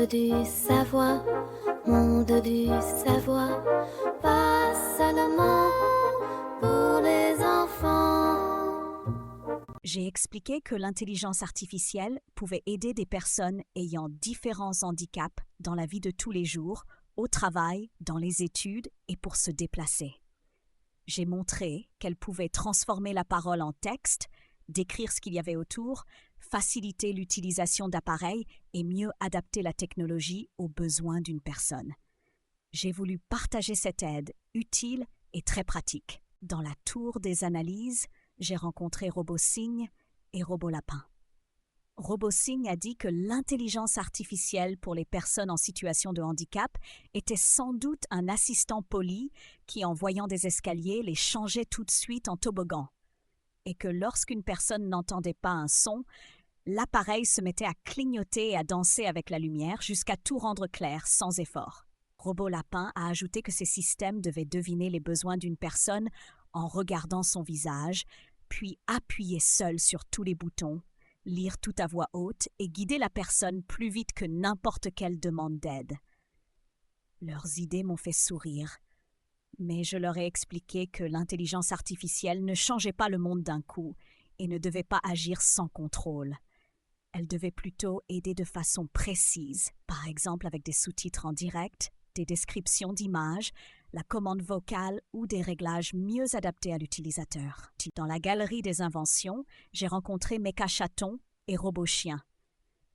du savoir, monde du savoir, pas seulement pour les enfants. J'ai expliqué que l'intelligence artificielle pouvait aider des personnes ayant différents handicaps dans la vie de tous les jours, au travail, dans les études et pour se déplacer. J'ai montré qu'elle pouvait transformer la parole en texte, décrire ce qu'il y avait autour, faciliter l'utilisation d'appareils et mieux adapter la technologie aux besoins d'une personne. J'ai voulu partager cette aide utile et très pratique. Dans la tour des analyses, j'ai rencontré RoboSign et RoboLapin. RoboSign a dit que l'intelligence artificielle pour les personnes en situation de handicap était sans doute un assistant poli qui, en voyant des escaliers, les changeait tout de suite en toboggan, et que lorsqu'une personne n'entendait pas un son, l'appareil se mettait à clignoter et à danser avec la lumière jusqu'à tout rendre clair sans effort. RoboLapin a ajouté que ces systèmes devaient deviner les besoins d'une personne en regardant son visage, puis appuyer seul sur tous les boutons, lire tout à voix haute et guider la personne plus vite que n'importe quelle demande d'aide. Leurs idées m'ont fait sourire, mais je leur ai expliqué que l'intelligence artificielle ne changeait pas le monde d'un coup et ne devait pas agir sans contrôle. Elle devait plutôt aider de façon précise, par exemple avec des sous-titres en direct, des descriptions d'images, la commande vocale ou des réglages mieux adaptés à l'utilisateur. Dans la galerie des inventions, j'ai rencontré Mecha Chaton et RoboChien.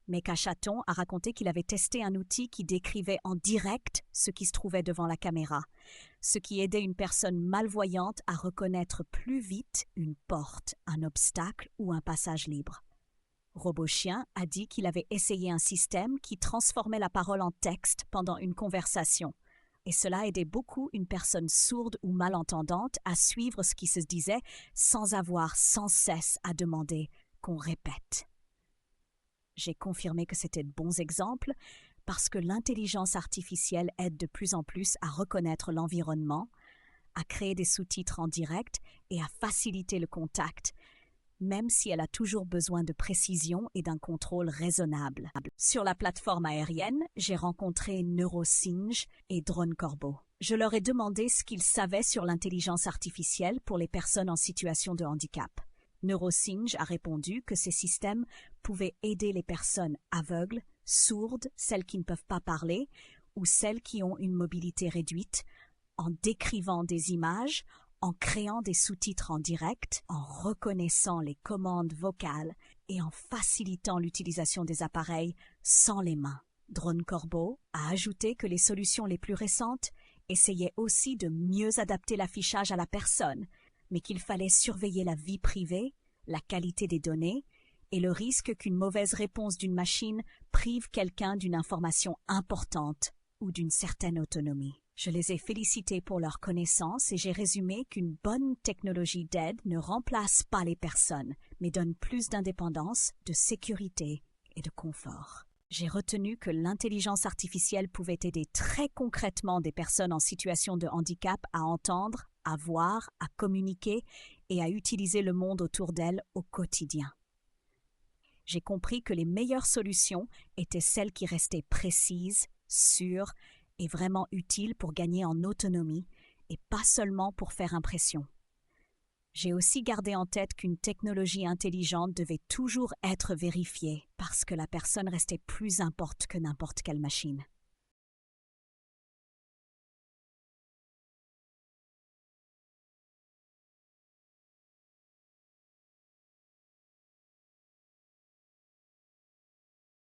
Mecha Chaton a raconté qu'il avait testé un outil qui décrivait en direct ce qui se trouvait devant la caméra, ce qui aidait une personne malvoyante à reconnaître plus vite une porte, un obstacle ou un passage libre. RoboChien a dit qu'il avait essayé un système qui transformait la parole en texte pendant une conversation, et cela aidait beaucoup une personne sourde ou malentendante à suivre ce qui se disait sans avoir sans cesse à demander qu'on répète. J'ai confirmé que c'était de bons exemples parce que l'intelligence artificielle aide de plus en plus à reconnaître l'environnement, à créer des sous-titres en direct et à faciliter le contact, même si elle a toujours besoin de précision et d'un contrôle raisonnable. Sur la plateforme aérienne, j'ai rencontré NeuroSynge et Drone Corbeau. Je leur ai demandé ce qu'ils savaient sur l'intelligence artificielle pour les personnes en situation de handicap. NeuroSynge a répondu que ces systèmes pouvaient aider les personnes aveugles, sourdes, celles qui ne peuvent pas parler ou celles qui ont une mobilité réduite, en décrivant des images, en créant des sous-titres en direct, en reconnaissant les commandes vocales et en facilitant l'utilisation des appareils sans les mains. Drone Corbeau a ajouté que les solutions les plus récentes essayaient aussi de mieux adapter l'affichage à la personne, mais qu'il fallait surveiller la vie privée, la qualité des données et le risque qu'une mauvaise réponse d'une machine prive quelqu'un d'une information importante ou d'une certaine autonomie. Je les ai félicités pour leur connaissance et j'ai résumé qu'une bonne technologie d'aide ne remplace pas les personnes, mais donne plus d'indépendance, de sécurité et de confort. J'ai retenu que l'intelligence artificielle pouvait aider très concrètement des personnes en situation de handicap à entendre, à voir, à communiquer et à utiliser le monde autour d'elles au quotidien. J'ai compris que les meilleures solutions étaient celles qui restaient précises, sûres et vraiment utiles pour gagner en autonomie et pas seulement pour faire impression. J'ai aussi gardé en tête qu'une technologie intelligente devait toujours être vérifiée parce que la personne restait plus importante que n'importe quelle machine.